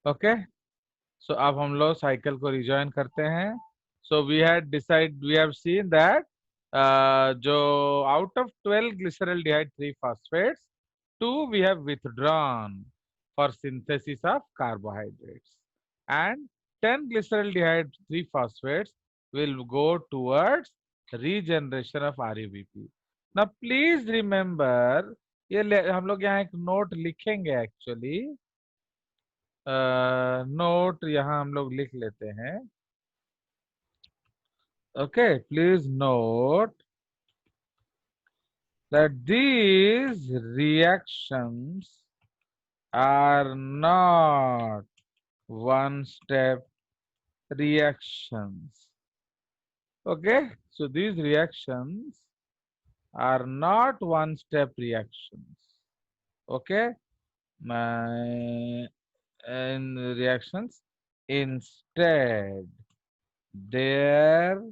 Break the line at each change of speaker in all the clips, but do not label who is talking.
Okay, सो अब हम लोग साइकिल को रिजॉइन करते हैं। So we have seen that जो out of 12 glyceraldehyde 3 phosphates, 2 we have withdrawn for synthesis of carbohydrates and 10 glyceraldehyde 3 phosphates will go towards regeneration of RUBP. Now please remember, हम लोग यहाँ एक नोट लिखेंगे actually. Note यहाँ हम लोग लिख लेते हैं। Okay, please note that these reactions are not one step reactions. Okay, so these reactions are not one step reactions. Okay, my in reactions, instead there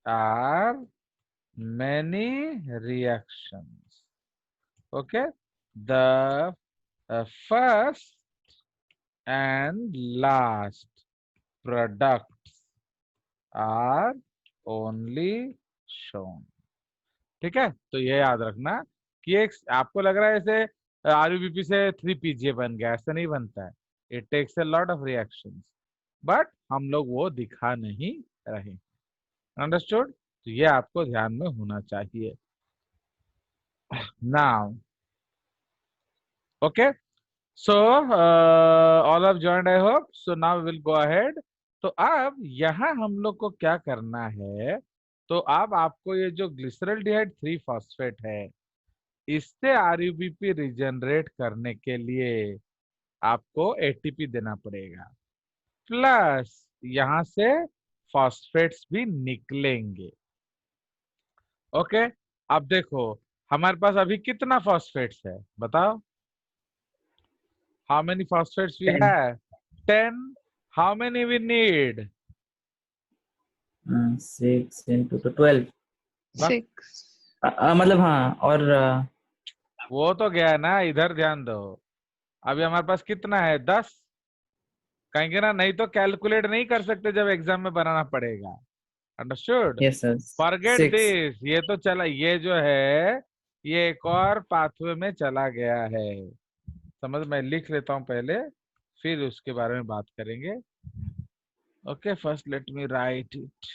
are many reactions. Okay, the first and last products are only shown. ठीक है, तो ये याद रखना कि एक आपको लग रहा है जैसे आरयूबीपी से 3 PGA बन गया, ऐसा नहीं बनता है। It takes a lot of reactions, but हम लोग वो दिखा नहीं रहे। अंडरस्टूड? तो ये आपको ध्यान में होना चाहिए। Now okay, so all of joined I hope. So now will go ahead. तो अब यहाँ हम लोग को क्या करना है, तो अब आपको ये जो ग्लिसरल्डिहाइड 3 फॉस्फेट है, इससे आरयूबीपी रिजनरेट करने के लिए आपको एटीपी देना पड़ेगा, प्लस यहां से फॉस्फेट्स भी निकलेंगे। ओके, अब देखो हमारे पास अभी कितना फॉस्फेट्स है बताओ। How many phosphates we
10.
Have? 10। How many we need?
6 into 12.
6.
मतलब हाँ, और
वो तो गया ना, इधर ध्यान दो। अभी हमारे पास कितना है? 10। कहेंगे ना, नहीं तो कैलकुलेट नहीं कर सकते, जब एग्जाम में बनाना पड़ेगा। Understood?
Yes sir,
forget
6.
This, ये तो चला, ये जो है ये एक और पाथवे में चला गया है। समझ, मैं लिख लेता हूं पहले, फिर उसके बारे में बात करेंगे। Okay, first let me right it.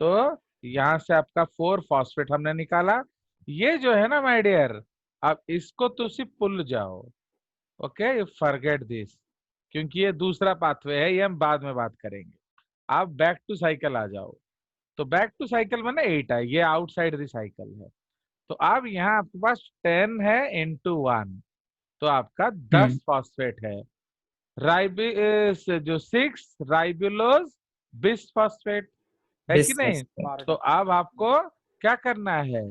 तो यहां से आपका 4 फॉस्फेट हमने निकाला। ये जो है ना माय डियर, अब इसको तो सिर्फ भूल जाओ। ओके, यू फॉरगेट दिस, क्योंकि ये दूसरा पाथवे है, ये हम बाद में बात करेंगे। आप बैक टू साइकिल आ जाओ। तो बैक टू साइकिल में ना 8 है, ये आउटसाइड रिसाइकल है। तो अब यहाँ आपके पास 10 है इंटू 1, तो आपका 10 फॉस्फेट है। जो 6 राइबुलोज बिस फॉस्फेट है कि नहीं? तो अब आपको क्या करना है?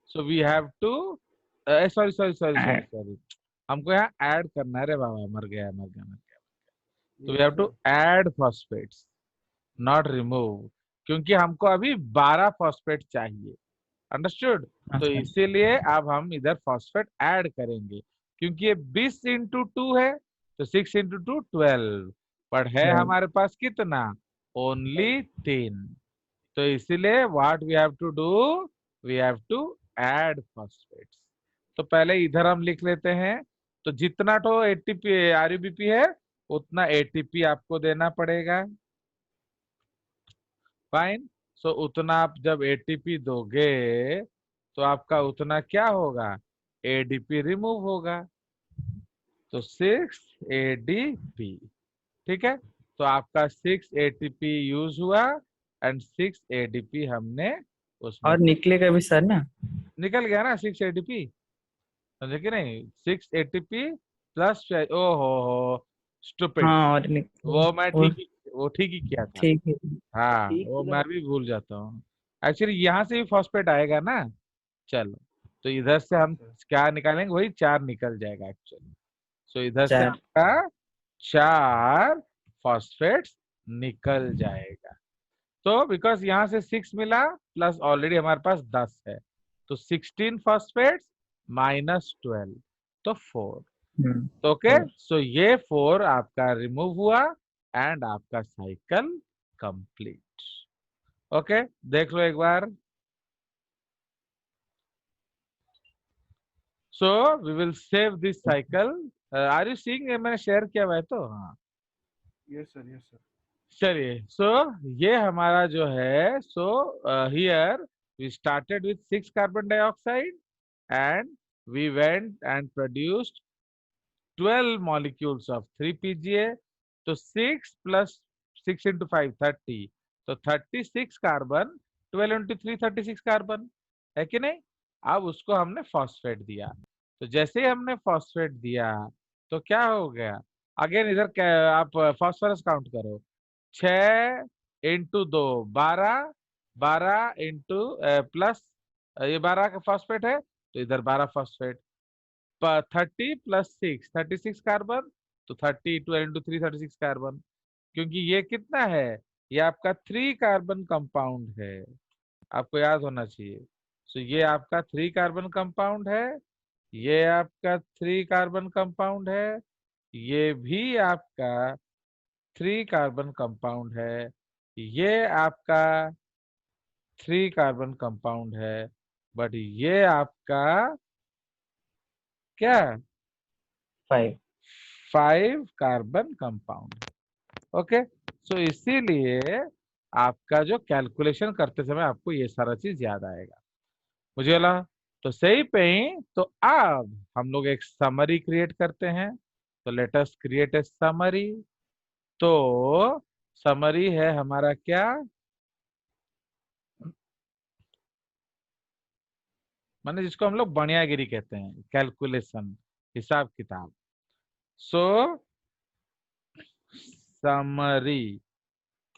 So we have to, sorry sorry sorry sorry sorry, हमको यहाँ ऐड करना है। रे बाबा, मर गया मर गया मर गया। तो we have to add phosphates, not remove, क्योंकि हमको अभी 12 फॉस्फेट चाहिए। अंडरस्टूड? तो इसीलिए अब हम इधर फॉस्फेट ऐड करेंगे, क्योंकि ये 20 इंटू 2 है, तो 6 इंटू 2 12, पर है हमारे पास कितना? ओनली 3। तो इसीलिए what we have to do, we have to add phosphates. तो पहले इधर हम लिख लेते हैं। तो जितना तो एटीपी आरयूबीपी है, उतना एटीपी आपको देना पड़ेगा। फाइन। सो उतना आप जब एटीपी दोगे, तो आपका उतना क्या होगा? एडीपी रिमूव होगा। तो 6 ADP। ठीक है, तो आपका 6 ATP यूज हुआ एंड 6 ADP हमने उसमें
और निकलेगा भी सर ना?
निकल गया ना 6 ADP, समझे कि नहीं? 6 ATP प्लस, ओहो स्टूपिड,
हाँ, और
वो मैं
वो
ठीक ही किया था।
ठीक है।
हाँ, वो मैं भी भूल जाता हूँ। एक्चुअली यहाँ से भी फॉस्फेट आएगा ना। चलो, तो इधर से हम क्या निकालेंगे? वही 4 निकल जाएगा एक्चुअली। सो इधर से
4.
आपका 4 फॉस्फेट्स निकल जाएगा। तो बिकॉज यहाँ से 6 मिला, प्लस ऑलरेडी हमारे पास 10 है, तो 16 फॉस्फेट्स माइनस 12, तो 4। तो ओके, सो ये 4 आपका रिमूव हुआ एंड आपका साइकिल कंप्लीट। ओके, देख लो एक बार। So we will save this cycle. Are you seeing? मैंने शेयर किया हुआ है तो हाँ।
Yes sir, yes sir.
चलिए, सो ये हमारा जो है, so here we started with 6 carbon dioxide and we went and produced 12 molecules of 3 PGA. तो 6 plus 6 into 5 30, तो 36 कार्बन, 12 into 3 36 कार्बन, है कि नहीं? अब उसको हमने फॉस्फेट दिया। तो जैसे ही हमने फॉस्फेट दिया तो क्या हो गया? अगेन इधर आप फॉस्फोरस काउंट करो। 6 इंटू 2 12, 12 इंटू प्लस ये 12 का फॉस्फेट है तो इधर 12 फॉस्फेट। 30 प्लस 6 36 कार्बन, तो 30 12 इंटू 3 36 कार्बन। क्योंकि ये कितना है? ये आपका 3 कार्बन कंपाउंड है, आपको याद होना चाहिए। सो ये आपका 3 कार्बन कंपाउंड है, ये आपका 3 कार्बन कंपाउंड है, ये भी आपका 3 कार्बन कंपाउंड है, ये आपका 3 कार्बन कंपाउंड है, बट ये आपका क्या?
5।
5 कार्बन कंपाउंड। ओके, सो इसीलिए आपका जो कैलकुलेशन करते समय आपको ये सारा चीज याद आएगा। मुझे बोला तो सही पे ही। तो अब हम लोग एक समरी क्रिएट करते हैं। तो let us create a summary. तो समरी है हमारा क्या? माने जिसको हम लोग बनियागिरी कहते हैं, कैलकुलेशन, हिसाब किताब। सो समरी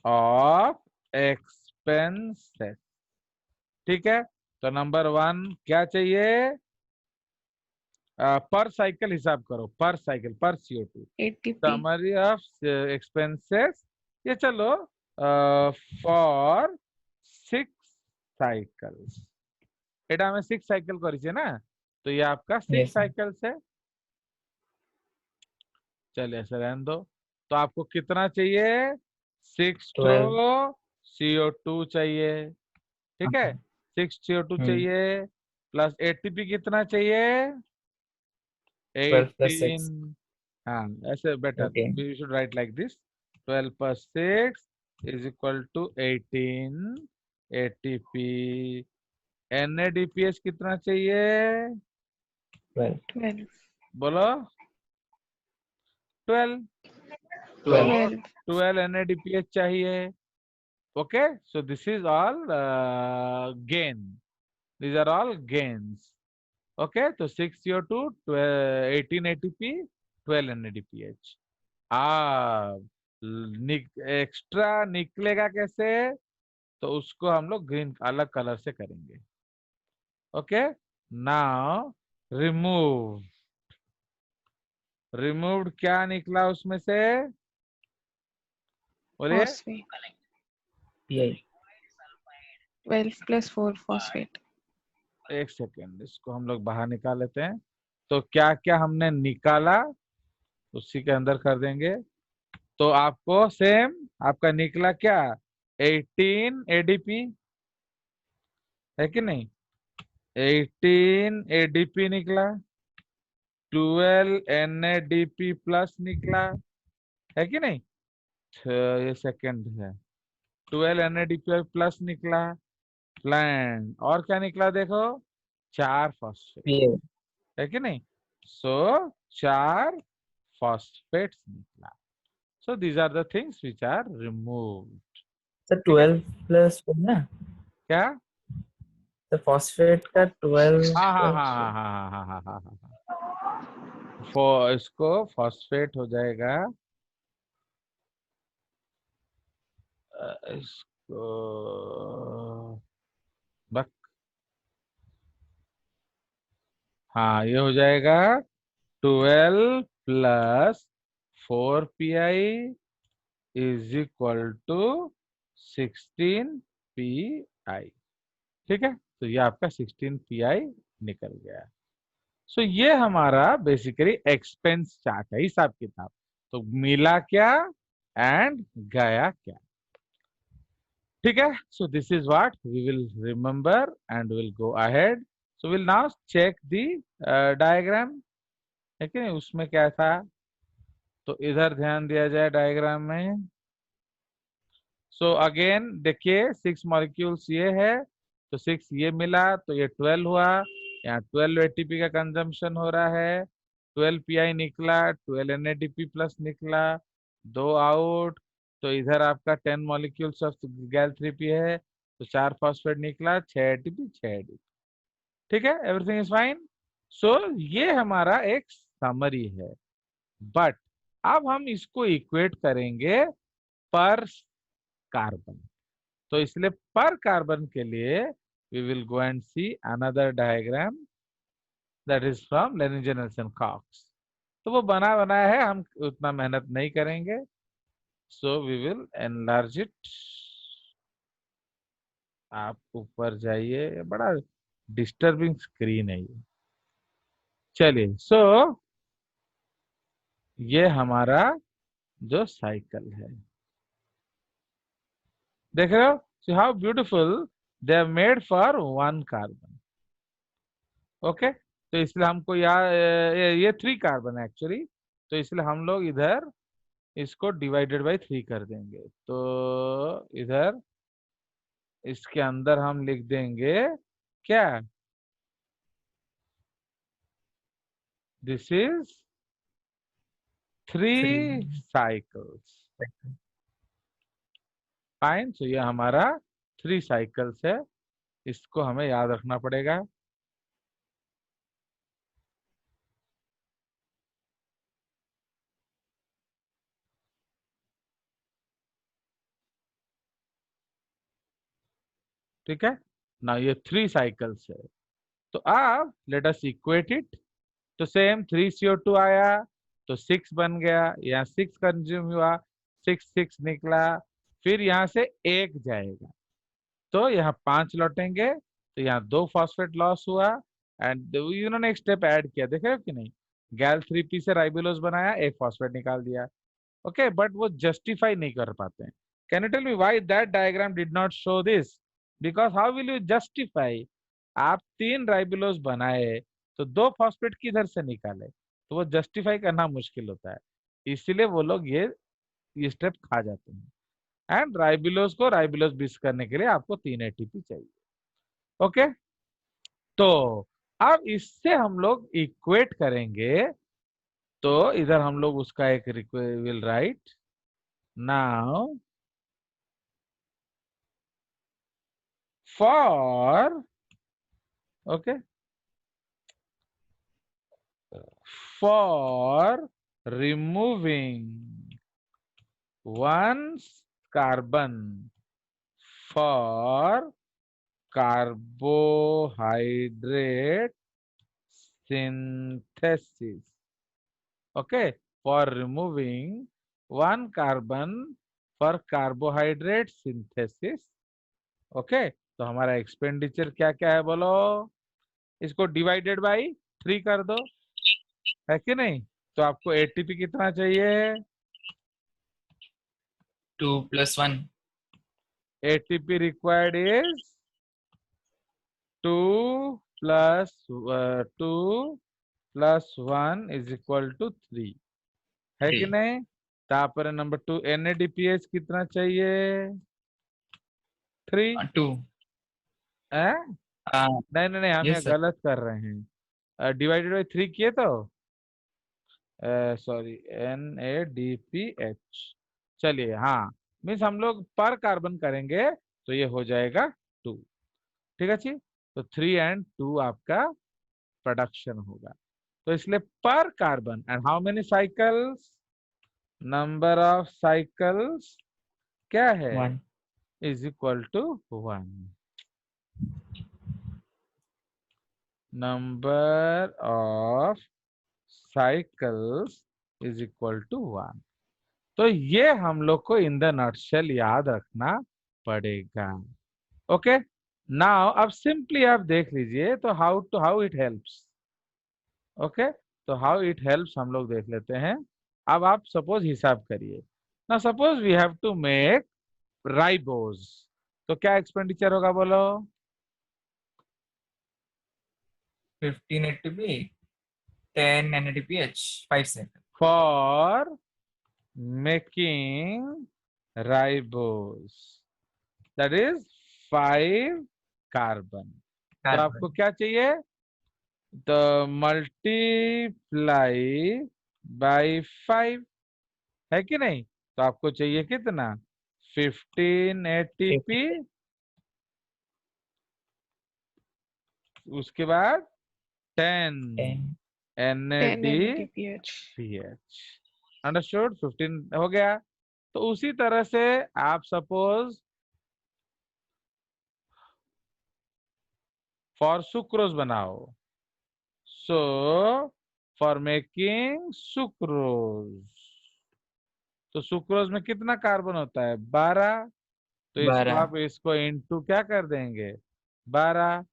ऑफ एक्सपेंसेस, ठीक है। तो नंबर 1 क्या चाहिए? पर साइकिल हिसाब करो, पर साइकिल, पर CO2।
ATP
summary of expenses, ये चलो फॉर 6 साइकिल्स। एटा में 6 साइकिल करी ना, तो ये आपका 6
Yes, sir.
साइकिल्स है। चलिए ऐसे रहने दो। तो आपको कितना चाहिए? 6
12.
CO2 चाहिए, ठीक है। 6 CO2 चाहिए, प्लस ATP कितना चाहिए?
12 plus 6.
18। हाँ, ऐसे better,
18.
We should write like this. 12 plus 6 is equal to 18 ATP। NADPH कितना चाहिए?
12.
12
बोलो। 12
12
12 NADPH चाहिए। Okay, so this is all gain, these are all gains। Okay, तो 6 CO2, 18 ATP, 12 NADPH। एक्स्ट्रा निकलेगा कैसे? तो उसको हम लोग ग्रीन अलग कलर से करेंगे। Okay, now remove. रिमूव्ड क्या निकला उसमें से? बोलिए।
phosphate
PI.
12 plus 4 phosphate
एक सेकेंड, इसको हम लोग बाहर निकाल लेते हैं। तो क्या क्या हमने निकाला उसी के अंदर कर देंगे। तो आपको सेम आपका निकला क्या? 18 ADP, है कि नहीं? 18 ADP निकला, 12 NADP प्लस निकला, है कि नहीं? ये सेकंड है। 12 NADP प्लस निकला, प्लान और क्या निकला देखो? 4 फॉस्फेट,
PA.
है कि नहीं? सो 4 फॉस्फेट्स निकला। So these are the things which are removed.
Sir 12 plus 4 ना?
क्या?
तो phosphate का 12
हाँ हाँ
plus
हाँ
4.
हाँ हाँ हाँ हाँ हाँ हाँ इसको फॉस्फेट हो जाएगा। इसको बक, हाँ ये हो जाएगा 12 plus 4 PI is equal to 16 PI। ठीक है, तो ये आपका 16 PI निकल गया। सो ये हमारा बेसिकली एक्सपेंस चार्ट है, हिसाब किताब। तो मिला क्या एंड गया क्या, ठीक है। So this is what we will remember and will go ahead. So will now check the diagram, है कि नहीं, उसमें क्या था। तो इधर ध्यान दिया जाए डायग्राम में। सो अगेन देखिए 6 मॉलिक्यूल्स ये है, तो 6 ये मिला तो ये 12 हुआ। यहाँ 12 एटीपी का कंजम्पशन हो रहा है, 12 पीआई निकला, 12 एनएडीपी प्लस निकला, 2 आउट। तो इधर आपका 10 मॉलिक्यूल्स ऑफ गैल 3p है, तो 4 फॉस्फेट निकला, 6 एटीपी 6 एटीपी, ठीक है, एवरीथिंग इज फाइन। सो ये हमारा एक समरी है, बट अब हम इसको इक्वेट करेंगे पर कार्बन। तो इसलिए पर कार्बन के लिए we will go and see another diagram that is from Lehninger Cox. तो वो बना बनाया है, हम उतना मेहनत नहीं करेंगे। So we will enlarge it. आप ऊपर जाइए, ये बड़ा डिस्टर्बिंग स्क्रीन है ये। चलिए, सो ये हमारा जो साइकिल है, देख रहे हो, see how beautiful they are made for 1 carbon. Okay, तो इसलिए हमको ये 3 कार्बन है एक्चुअली, तो इसलिए हम लोग इधर इसको डिवाइडेड बाई 3 कर देंगे। तो इधर इसके अंदर हम लिख देंगे क्या, दिस इज 3
3
साइकिल्स, फाइन। तो ये हमारा 3 साइकिल्स है, इसको हमें याद रखना पड़ेगा। ठीक है ना, ये 3 साइकिल्स है। तो अब लेट अस इक्वेट इट। तो सेम 3CO2 आया तो 6 बन गया, यहाँ 6 कंज्यूम हुआ, 6 निकला, फिर यहाँ से 1 जाएगा तो यहाँ 5 लौटेंगे, तो यहाँ 2 फॉस्फेट लॉस हुआ। एंड इन्होंने एक स्टेप ऐड किया, देख रहे हो कि नहीं, गैल 3p से राइबोलोज बनाया, 1 फॉस्फेट निकाल दिया। ओके, बट वो जस्टिफाई नहीं कर पाते हैं। Can you tell me why that diagram did not show this? Because how will you justify? आप 3 राइबोलोज बनाए तो 2 फॉस्फेट किधर से निकाले, तो वो जस्टिफाई करना मुश्किल होता है, इसीलिए वो लोग ये स्टेप खा जाते हैं। एंड राइबोलोज को राइबोलोज बिस करने के लिए आपको 3 एटीपी चाहिए। ओके, तो अब इससे हम लोग इक्वेट करेंगे, तो इधर हम लोग उसका एक will write now for, okay, for removing 1 carbon for carbohydrate synthesis, okay, for removing 1 carbon for carbohydrate synthesis, okay. तो हमारा एक्सपेंडिचर क्या क्या है बोलो, इसको डिवाइडेड बाई 3 कर दो, है कि नहीं। तो आपको एटीपी कितना चाहिए,
2 + 1
ATP required is 2 + 1 is equal to 3, है कि
3
नहीं। तापर नंबर 2 एनएडीपीएच कितना चाहिए, 3
2
है। नहीं नहीं नहीं, हम यहाँ
यस सर
गलत कर रहे हैं, डिवाइडेड बाई 3 किए तो सॉरी NADPH। चलिए, हाँ, मीन्स हम लोग पर कार्बन करेंगे तो ये हो जाएगा 2, ठीक है जी। तो 3 और 2 आपका प्रोडक्शन होगा, तो इसलिए पर carbon and how many cycles, number of cycles क्या है,
1
is equal to 1, number of cycles is equal to 1। तो ये हम लोग को इन द नटशेल याद रखना पड़ेगा। ओके, नाउ अब सिंपली आप देख लीजिए, तो हाउ इट हेल्प्स। ओके, तो हाउ इट हेल्प्स हम लोग देख लेते हैं। अब आप सपोज हिसाब करिए ना, suppose we have to make ribose, तो क्या एक्सपेंडिचर होगा बोलो?
15 ATP, 10 NADPH, 5 cycle.
For making ribose, that is 5 carbon. तो आपको क्या चाहिए? तो मल्टीप्लाई बाई 5, है कि नहीं? तो आपको चाहिए कितना? 15 ATP, उसके बाद 10
10.
10
NADPH।
NADPH.
अंडरस्टूड? 15 हो गया। तो उसी तरह से आप सपोज फॉर सुक्रोज बनाओ, सो फॉर मेकिंग सुक्रोज, तो सुक्रोज में कितना कार्बन होता है? 12। तो इसको
12.
आप इसको इंटू क्या कर देंगे? 12।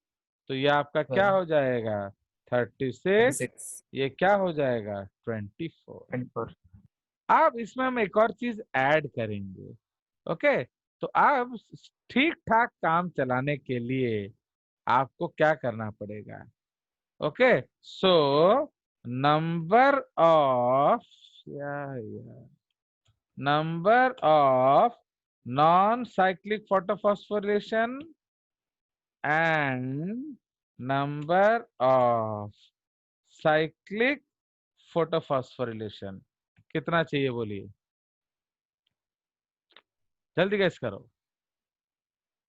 तो ये आपका क्या
12.
हो जाएगा? 36।
36.
ये क्या हो जाएगा? 24।
24.
अब इसमें हम एक और चीज ऐड करेंगे। ओके, तो अब ठीक ठाक काम चलाने के लिए आपको क्या करना पड़ेगा? Okay, so number of number of non cyclic photophosphorylation and number of cyclic photophosphorylation कितना चाहिए बोलिए? जल्दी गैस करो।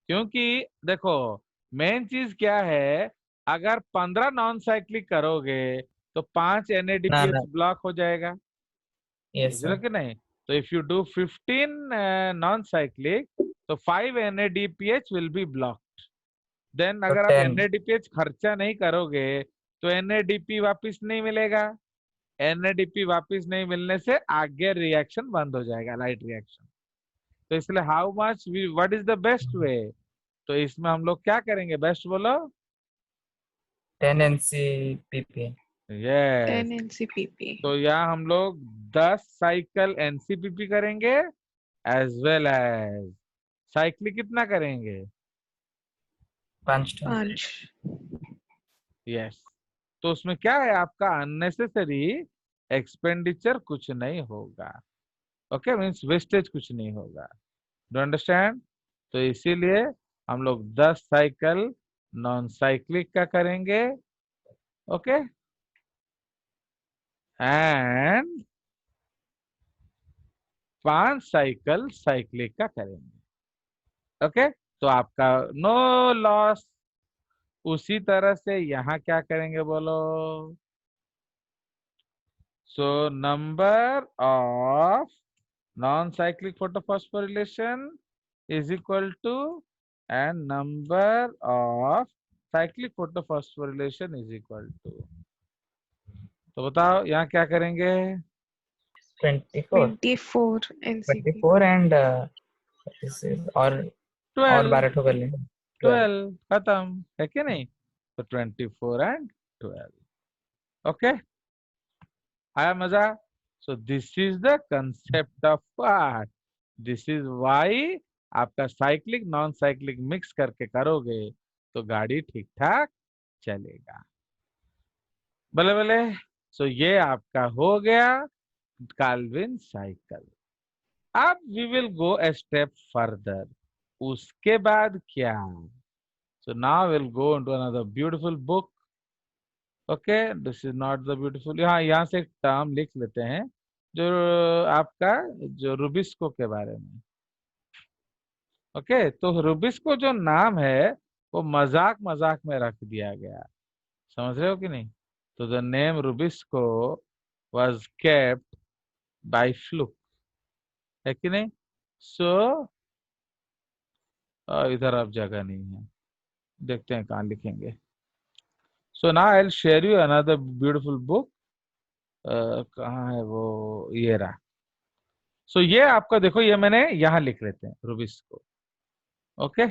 क्योंकि देखो, मेन चीज क्या है, अगर 15 नॉन साइक्लिक करोगे तो 5
ना
NADPH
ना.
ब्लॉक हो जाएगा,
Yes
समझ लो
sir.
कि नहीं? तो if you do 15 non cyclic, तो 5 NADPH will be blocked. Then
So
अगर आप
10.
NADPH खर्चा नहीं करोगे तो NADP वापिस नहीं मिलेगा। NADP वापिस नहीं मिलने से आगे रिएक्शन बंद हो जाएगा, लाइट रिएक्शन। तो इसलिए how much what is the best way? तो इसमें हम लोग क्या करेंगे? बेस्ट बोलो।
10 NCPP.
Yes,
10 NCPP.
तो यहाँ हम लोग 10 साइकिल NCPP करेंगे, एज वेल एज साइक्लिक कितना करेंगे?
5.
5.
यस। तो उसमें क्या है, आपका अननेसेसरी एक्सपेंडिचर कुछ नहीं होगा। ओके, मीन्स वेस्टेज कुछ नहीं होगा। Do understand? तो इसीलिए हम लोग 10 साइकिल नॉन साइक्लिक का करेंगे। ओके, एंड 5 साइकिल साइक्लिक का करेंगे। ओके, तो आपका नो लॉस। उसी तरह से यहाँ क्या करेंगे बोलो? So number of non cyclic photophosphorylation is equal to and number of cyclic photophosphorylation is equal to. तो बताओ यहाँ क्या करेंगे?
24.
24 NCPP.
24 and this is और
12।
12 ठो कर लेंगे. 12.
12 खत्म, है कि नहीं? तो 24 एंड 12। ओके, आया मजा? So this is the concept of part. This is why आपका साइक्लिक नॉन साइक्लिक मिक्स करके करोगे तो गाड़ी ठीक ठाक चलेगा। भले भले। सो ये आपका हो गया काल्विन साइकिल। अब we will go a step further. उसके बाद क्या? So now will go into another beautiful book. Okay, this is not the beautiful, हाँ यहाँ से एक टर्म लिख लेते हैं जो आपका जो रुबिस्को के बारे में। ओके, तो रुबिस्को जो नाम है वो मजाक मजाक में रख दिया गया, समझ रहे हो कि नहीं? तो the name Rubisco was kept bye fluke, है कि नहीं? सो इधर अब जगह नहीं है, देखते हैं कहाँ लिखेंगे। So now I will share you another beautiful book. कहाँ है वो? ये रहा। सो ये आपका देखो, ये मैंने यहाँ लिख लेते हैं रुबिस्को। ओके,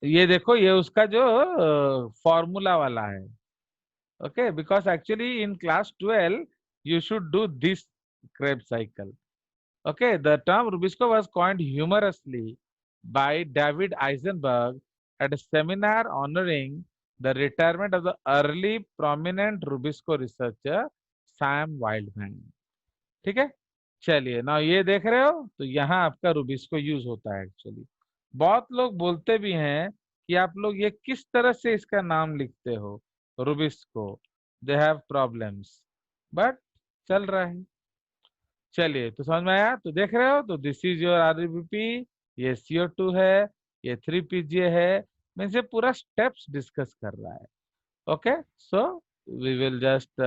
ये देखो, ये उसका जो फॉर्मूला वाला है। Okay, because actually in class 12 you should do this Krebs cycle. Okay, the term Rubisco was coined humorously by David Eisenberg at a seminar honoring the retirement of the early prominent Rubisco researcher Sam Wildman. ठीक है, चलिए ना ये देख रहे हो, तो यहाँ आपका रूबिस्को यूज होता है एक्चुअली। बहुत लोग बोलते भी हैं कि आप लोग ये किस तरह से इसका नाम लिखते हो rubisco, they have problems, but चल रहा है। चलिए तो समझ में आया, तो देख रहे हो, तो दिस इज योर आरबीपी, ये CO2 है, ये 3PGA है, मैं से पूरा स्टेप्स डिस्कस कर रहा है। Okay, so we will just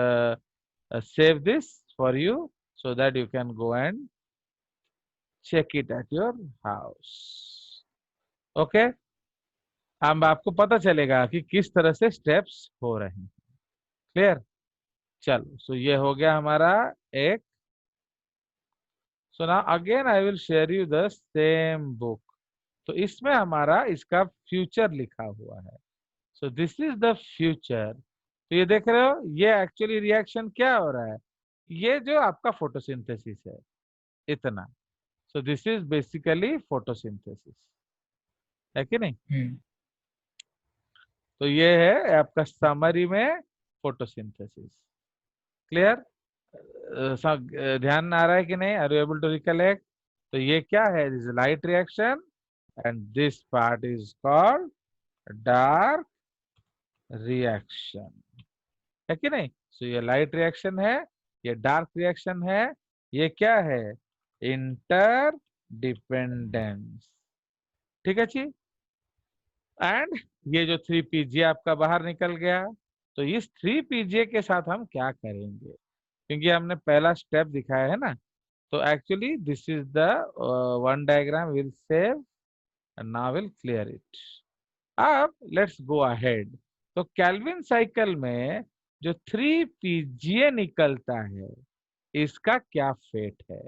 save this for you so that you can go and check it at your house. Okay, अब आपको पता चलेगा कि किस तरह से स्टेप्स हो रहे हैं। क्लियर, चलो, सो ये हो गया हमारा एक। So now again I will share you the same book. तो इसमें हमारा इसका फ्यूचर लिखा हुआ है। So this is the future. तो ये देख रहे हो, ये एक्चुअली रिएक्शन क्या हो रहा है, ये जो आपका फोटोसिंथेसिस है इतना। सो दिस इज बेसिकली फोटोसिंथेसिस, है कि नहीं? तो ये है आपका समरी में फोटोसिंथेसिस। क्लियर, ध्यान आ रहा है कि नहीं? Are you able to recollect? तो ये क्या है, this light reaction and this part is called dark reaction, है कि नहीं? सो ये लाइट रिएक्शन है, ये डार्क रिएक्शन है, ये क्या है, इंटर डिपेंडेंस। ठीक है जी। एंड ये जो 3PGA आपका बाहर निकल गया, तो इस 3PGA के साथ हम क्या करेंगे, क्योंकि हमने पहला स्टेप दिखाया है ना। तो actually this is the one diagram, will save and now will clear it. अब लेट्स गो अहेड। तो केल्विन साइकिल में जो 3PGA निकलता है, इसका क्या फेट है?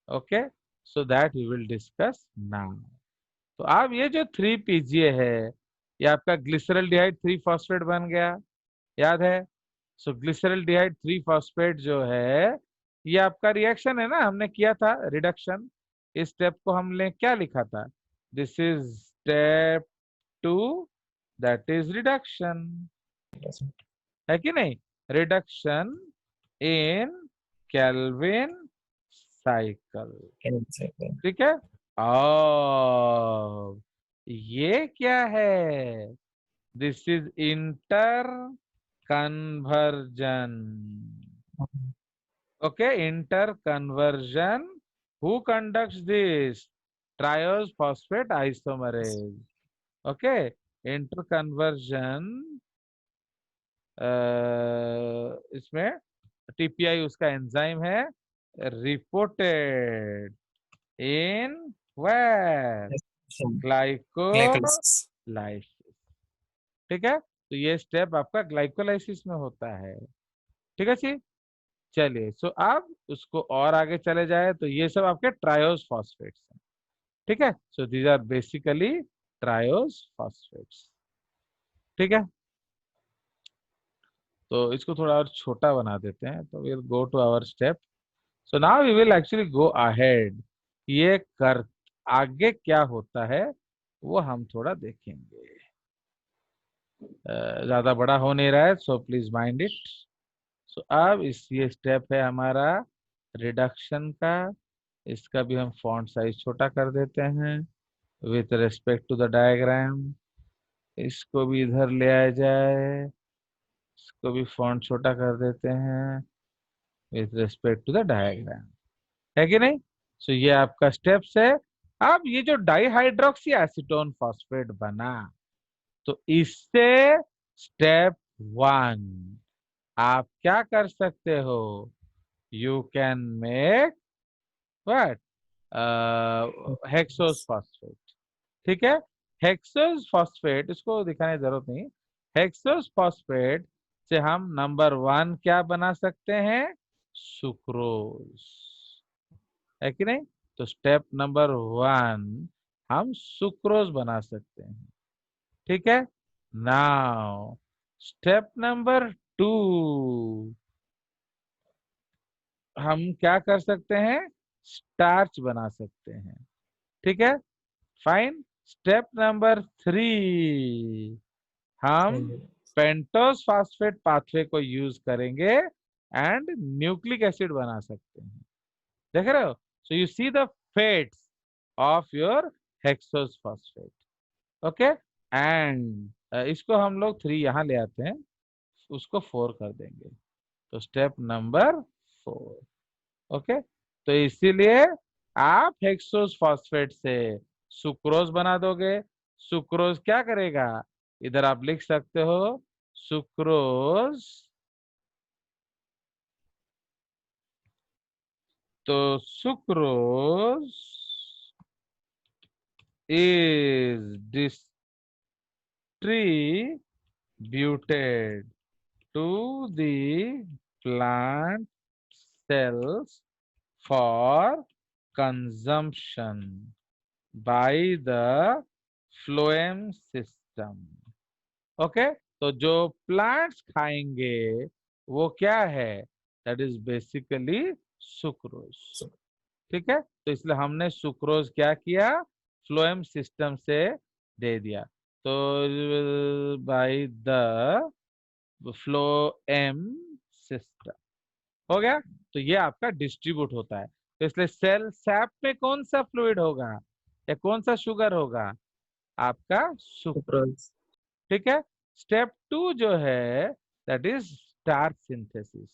Okay, so that we will discuss now. तो अब ये जो 3PGA है, ये आपका ग्लिसरल्डिहाइड 3 फॉस्फेट बन गया, याद है? सो ग्लिसरल्डिहाइड 3 फॉस्फेट जो है, ये आपका रिएक्शन है ना, हमने किया था रिडक्शन। इस स्टेप को हमने क्या लिखा था, this is step 2, that is reduction, है कि नहीं? रिडक्शन इन केल्विन साइकिल, ठीक है। ये क्या है, this is inter conversion. Okay, inter conversion, who conducts this, triose phosphate isomerase. Okay, inter conversion, इसमें TPI उसका एंजाइम है, रिपोर्टेड इन वेयर, ग्लाइकोलाइसिस। ठीक है, तो ये स्टेप आपका ग्लाइकोलाइसिस में होता है। ठीक है जी, चलिए। सो अब उसको और आगे चले जाए, तो ये सब आपके ट्रायोस फॉस्फेट्स हैं। ठीक है, so these are basically triose phosphates. ठीक है, तो इसको थोड़ा और छोटा बना देते हैं, तो will go to our step. So now we will actually go ahead, ये कर आगे क्या होता है वो हम थोड़ा देखेंगे। ज्यादा बड़ा हो नहीं रहा है, सो प्लीज माइंड इट। सो अब ये स्टेप है हमारा रिडक्शन का, इसका भी हम फॉन्ट साइज छोटा कर देते हैं with respect to the diagram. इसको भी इधर ले आया जाए, इसको भी फॉन्ट छोटा कर देते हैं with respect to the diagram, है कि नहीं? सो ये आपका स्टेप्स है। अब ये जो डाइहाइड्रोक्सी एसीटोन फॉस्फेट बना, तो इससे स्टेप 1 आप क्या कर सकते हो, you can make what, hexose phosphate. ठीक है, हेक्सोस फॉस्फेट, इसको दिखाने की जरूरत नहीं। हेक्सोस फॉस्फेट से हम नंबर 1 क्या बना सकते हैं, सुक्रोज, है कि नहीं? तो स्टेप नंबर 1 हम सुक्रोज बना सकते हैं। ठीक है, नाउ स्टेप नंबर टू हम क्या कर सकते हैं, स्टार्च बना सकते हैं। ठीक है, फाइन। स्टेप नंबर 3, हम पेंटोस फास्फेट पाथवे को यूज करेंगे एंड न्यूक्लिक एसिड बना सकते हैं। देख रहे हो? So you see the fates of your hexose phosphate. Okay, and इसको हम लोग 3 यहाँ ले आते हैं, उसको 4 कर देंगे। तो स्टेप नंबर 4। ओके, तो इसीलिए आप हेक्सोस फॉस्फेट से सुक्रोज बना दोगे। सुक्रोज क्या करेगा, इधर आप लिख सकते हो सुक्रोज। तो sucrose is distributed to the plant cells for consumption by the phloem system. Okay, तो जो प्लांट्स खाएंगे वो क्या है, दैट इज बेसिकली सुक्रोज। ठीक है, तो इसलिए हमने सुक्रोज क्या किया, फ्लोएम सिस्टम से दे दिया। तो बाय द फ्लोएम सिस्टम हो गया। तो ये आपका डिस्ट्रीब्यूट होता है। तो इसलिए सेल सैप में कौन सा फ्लूइड होगा या कौन सा शुगर होगा, आपका सुक्रोज। ठीक है, स्टेप 2 जो है दैट इज स्टार्च सिंथेसिस।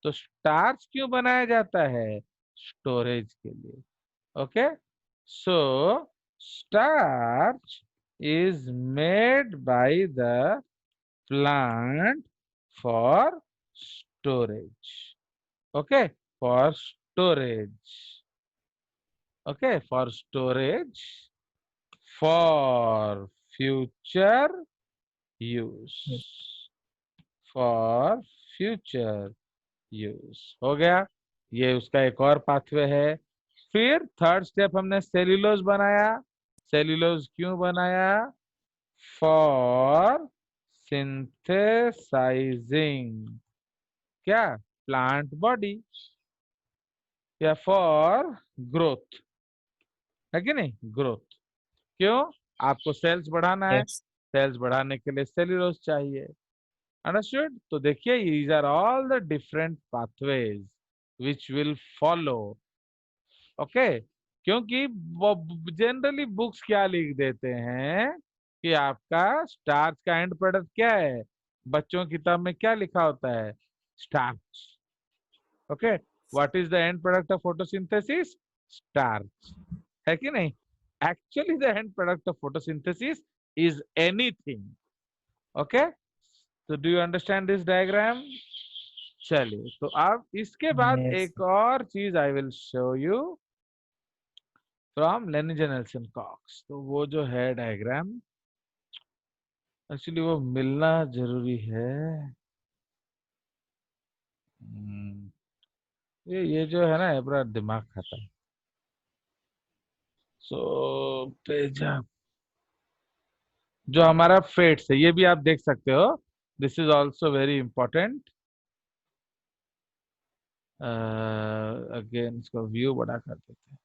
तो स्टार्च क्यों बनाया जाता है, स्टोरेज के लिए। Okay, so starch is made by the plant for storage. Okay, for storage. Okay, for storage for future use, for future use. हो गया, ये उसका एक और पाथवे है। फिर थर्ड स्टेप हमने सेल्यूलोज बनाया। सेल्यूलोज क्यों बनाया, फॉर सिंथेसाइजिंग क्या, प्लांट बॉडी, या फॉर ग्रोथ, है कि नहीं, ग्रोथ। क्यों, आपको सेल्स बढ़ाना है, सेल्स बढ़ाने के लिए सेल्यूलोज चाहिए। अंडरस्टूड? तो देखिए, these are all the different pathways which will follow. Okay, क्योंकि जनरली बुक्स क्या लिख देते हैं कि आपका स्टार्च का एंड प्रोडक्ट क्या है, बच्चों की किताब में क्या लिखा होता है, starch. Okay, what is the end product of photosynthesis, starch, है कि नहीं। Actually the end product of photosynthesis is anything. Okay, तो do you understand this diagram. चलिए, तो अब इसके बाद एक और चीज I will show you from Lehninger Cox. तो वो जो है डायग्राम, एक्चुअली वो मिलना जरूरी है। ये जो है ना, ये पूरा दिमाग खाता है। सो पेज जो हमारा फेट्स है, ये भी आप देख सकते हो, this is also very important. Again इसको व्यू बड़ा कर देते हैं।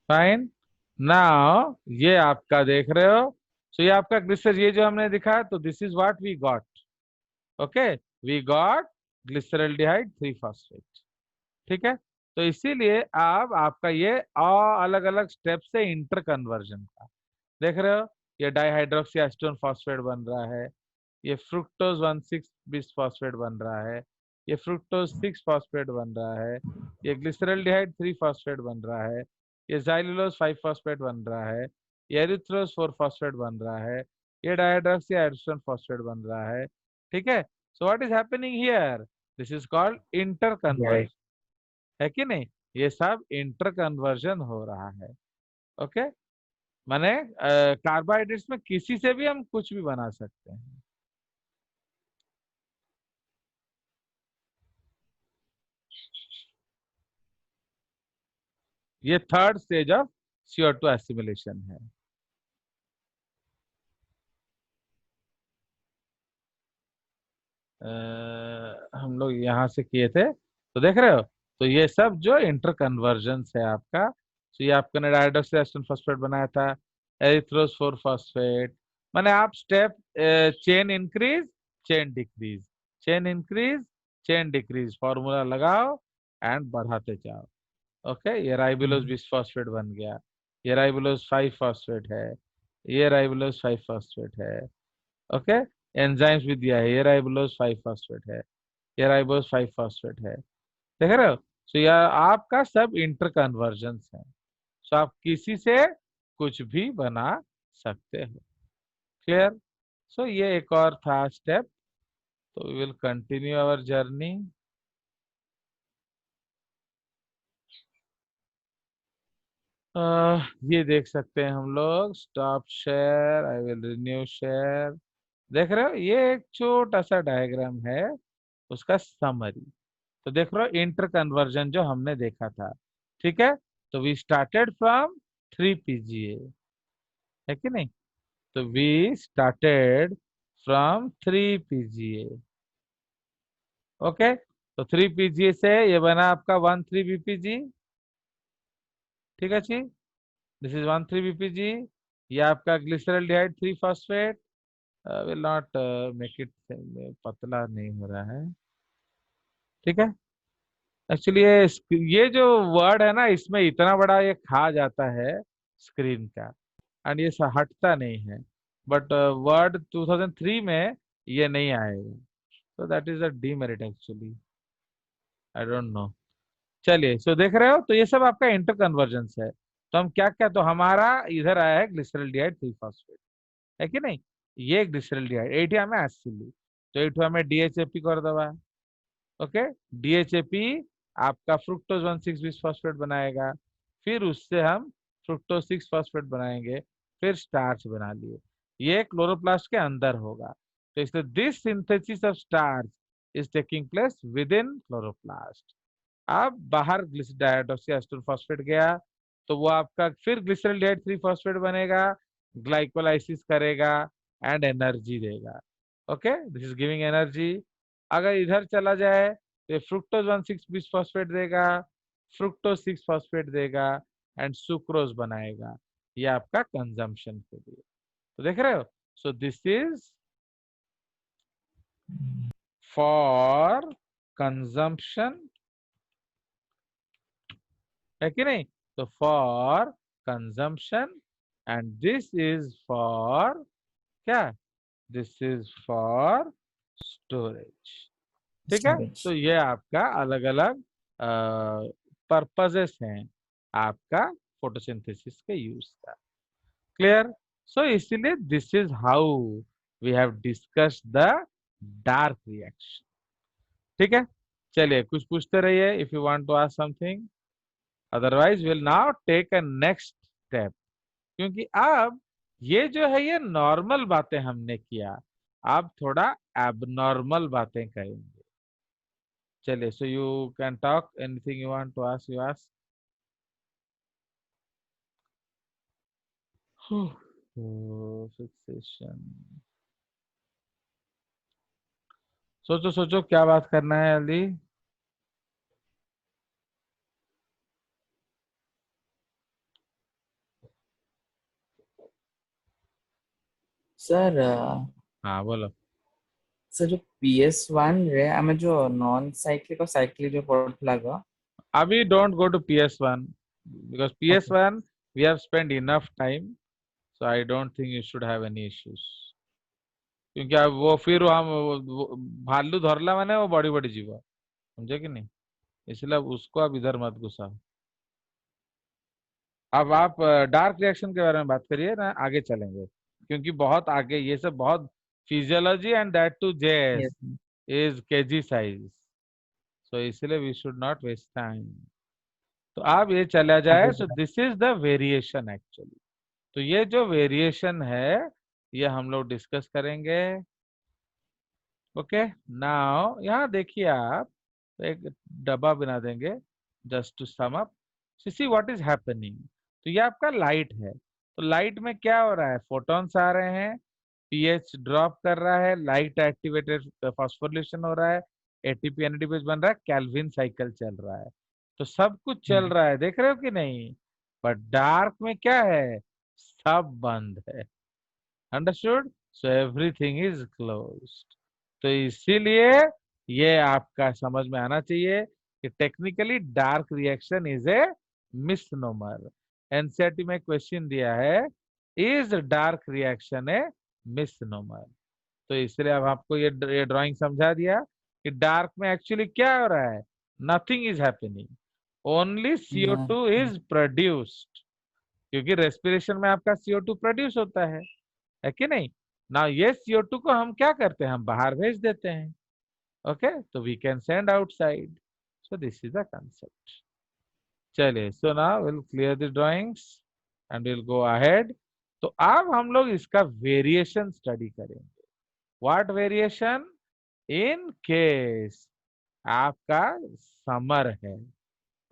फाइन, नाउ ये आपका देख रहे हो, सो ये आपका ग्लिसर, ये जो हमने दिखा, तो this is what we got. Okay, we got glyceraldehyde 3 phosphate. ठीक है, तो इसीलिए अब आपका ये अलग अलग स्टेप से इंटर कन्वर्जन का देख रहे हो, ये डाइहाइड्रोक्सी एसीटोन फॉस्फेट बन रहा है, ये फ्रुक्टोज 1,6 बिस फॉस्फेट बन रहा है, ये फ्रुक्टोज 6 फॉस्फेट बन रहा है, ये ग्लिसरल्डिहाइड 3 फॉस्फेट बन रहा है, ये जाइलुलोज 5 फॉस्फेट बन रहा है, ये एरिथ्रोज 4 फॉस्फेट बन रहा है, ये डाइहाइड्रोक्सी एसीटोन फॉस्फेट बन रहा है। ठीक है, so what is happening here, this is called inter conversion, है कि नहीं। ये सब इंटर कन्वर्जन हो रहा है। ओके, माने कार्बोहाइड्रेट्स में किसी से भी हम कुछ भी बना सकते हैं। ये third stage of CO2 assimilation है। हम लोग यहाँ से किए थे, तो देख रहे हो। तो ये सब जो इंटर कन्वर्जन है आपका, तो ये आपका ने डायडॉक्सी एस्टन फॉस्फेट बनाया था, एरिथ्रोस 4 फॉस्फेट। माने आप step chain increase chain decrease, chain increase chain decrease formula लगाओ एंड बढ़ाते जाओ। ओके, ये राइबुलोज बिसफॉस्फेट बन गया, ये राइबुलोज 5 फॉस्फेट है, ये राइबुलोज 5 फॉस्फेट है। ओके, एंजाइम्स भी दिया है, ये राइबुलोज 5 फॉस्फेट है, ये राइबोज 5 फॉस्फेट है। देख रहे हो। सो यह आपका सब इंटर कन्वर्जन है। सो आप किसी से कुछ भी बना सकते हो। क्लियर। सो ये एक और था स्टेप। तो we will continue our journey. ये देख सकते हैं हम लोग, stop share, I will renew share. देख रहे हो, ये एक छोटा सा डायग्राम है, उसका समरी। तो देख रहे हो इंटर कन्वर्जन जो हमने देखा था, ठीक है। तो वी स्टार्टेड फ्रॉम 3 PGA, है कि नहीं। तो we started from 3 PGA। Okay, तो 3 PGA से ये बना आपका 1,3-BPG। ठीक है जी, दिस इज 1,3-BPG। ये आपका glyceraldehyde 3 phosphate. Will not make it, पतला नहीं हो रहा है, ठीक है। एक्चुअली ये जो वर्ड है ना, इसमें इतना बड़ा ये खा जाता है स्क्रीन का, एंड ये हटता नहीं है। बट वर्ड 2003 में ये नहीं आएगा, तो that is a demerit actually, I don't know. चलिए, सो देख रहे हो, तो ये सब आपका इंटर कन्वर्जेंस है। तो हम क्या क्या, तो हमारा इधर आया है ग्लिसरॉल्डिहाइड 3 फॉस्फेट, है कि नहीं। ये ग्लिसरॉल्डिहाइड एटी हमें एसिली, तो एटू हमें DHAP कर दवा। ओके, DHAP आपका फ्रुक्टोज 1,6 बिसफॉस्फेट बनाएगा, फिर उससे हम फ्रुक्टोज 6 फॉस्फेट बनाएंगे, फिर स्टार्च बना लिए। ये क्लोरोप्लास्ट के अंदर होगा। तो इसलिए this synthesis of starch is taking place with in chloroplast. अब बाहर डायडॉक्सी एस्टर फॉस्फेट गया, तो वो आपका फिर ग्लिसरॉल्डिहाइड 3 फॉस्फेट बनेगा, ग्लाइकोलाइसिस करेगा एंड एनर्जी देगा। Okay, this is giving energy. अगर इधर चला जाए तो फ्रुक्टोज 1,6 बिसफॉस्फेट देगा, फ्रुक्टोज 6 फॉस्फेट देगा एंड सुक्रोज बनाएगा, ये आपका कंजम्पशन के लिए। तो देख रहे हो। सो दिस इज फॉर कंजम्पशन, है कि नहीं। तो for consumption and this is for क्या, दिस इज फॉर स्टोरेज। ठीक है।
storage.
तो ये आपका अलग अलग पर्पजेस हैं आपका फोटोसिंथेसिस के यूज का। क्लियर। सो इसीलिए this is how we have discussed the dark reaction. ठीक है, चलिए कुछ पूछते रहिए if you want to ask something, otherwise will now take a next step. क्योंकि अब ये जो है ये नॉर्मल बातें हमने किया, अब थोड़ा एबनॉर्मल बातें करेंगे। चलिए, so you can talk, anything you want to ask, you ask. Fixation, सोचो सोचो क्या बात करना है अली।
सर
हाँ बोलो।
सर जो PS1 रे आमे जो नॉन साइक्लिक और साइक्लिक जो पढ़ला गो
अभी don't go to PS1 because
okay
PS1 we have spent enough time, so I don't think you should have any issues। क्योंकि अब वो फिर हम भालू धरला माने वो बड़ी बड़ी जीव, समझे कि नहीं। इसलिए अब उसको अब इधर मत घुसाओ। अब आप डार्क रिएक्शन के बारे में बात करिए ना, आगे चलेंगे। क्योंकि बहुत आगे ये सब बहुत फिजियोलॉजी एंड दैट टू जेएस
यस
इज केजी साइज, सो इसलिए we should not waste time. तो अब ये चला जाए,
आगे
सो
बढ़ा
this is the variation actually. तो ये जो वेरिएशन है ये हम लोग डिस्कस करेंगे। ओके, नाउ यहाँ देखिए आप, तो एक डब्बा बना देंगे just to sum up, see what is happening. तो ये आपका लाइट है, तो लाइट में क्या हो रहा है, फोटॉन्स आ रहे हैं, पीएच ड्रॉप कर रहा है, लाइट एक्टिवेटेड फास्फोरिलेशन हो रहा है, एटीपी एनएडीपी बन रहा है, कैल्विन साइकिल चल रहा है। तो सब कुछ चल रहा है, देख रहे हो कि नहीं? बट डार्क में क्या है? सब बंद है। Understood? So everything is closed. तो इसीलिए ये आपका समझ में आना चाहिए कि technically dark reaction is a misnomer. NCERT में क्वेश्चन दिया है, is dark reaction A misnomer? तो इसलिए अब आपको ये ड्राइंग समझा दिया कि डार्क में एक्चुअली क्या हो रहा है। Nothing is happening, only CO2 is produced, क्योंकि रेस्पिरेशन में आपका CO2 प्रोड्यूस होता है कि नहीं? ना ये CO2 को हम क्या करते हैं, हम बाहर भेज देते हैं। ओके, तो we can send outside. So this is the concept. चलिए, so now will clear the drawings and will go ahead. तो अब हम लोग इसका वेरिएशन स्टडी करेंगे। What variation? इन केस आपका समर है,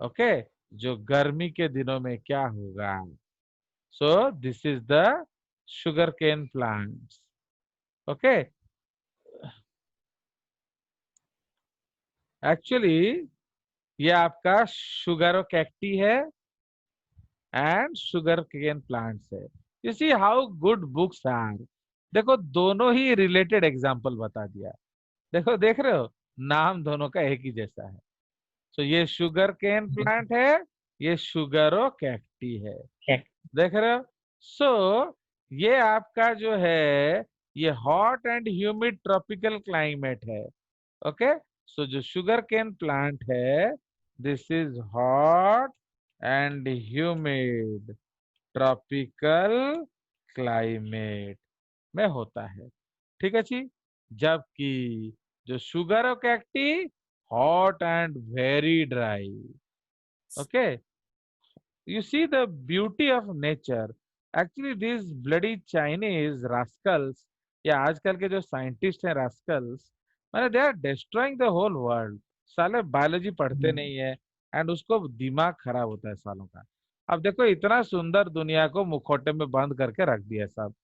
ओके, जो गर्मी के दिनों में क्या होगा। So this is the sugar cane plants. Okay, actually ये आपका शुगर कैक्टी है एंड शुगर केन प्लांट्स है। You see how good books are. देखो, दोनों ही रिलेटेड एग्जांपल बता दिया। देखो, देख रहे हो, नाम दोनों का एक ही जैसा है। सो ये शुगर केन प्लांट है, ये शुगरो कैक्टी है, देख रहे हो? सो ये आपका जो है, ये hot and humid tropical climate है। ओके, सो जो शुगर केन प्लांट है, this is hot and humid tropical climate में होता है। ठीक है जी? जबकि जो sugar cacti, hot and very dry. Okay, you see the beauty of nature. Actually these bloody Chinese rascals, या आजकल के जो साइंटिस्ट हैं rascals, माने they are destroying the whole world। साले बायोलॉजी पढ़ते नहीं है एंड उसको दिमाग खराब होता है सालों का। अब देखो, इतना सुंदर दुनिया को मुखौटे में बंद करके रख दिया सब।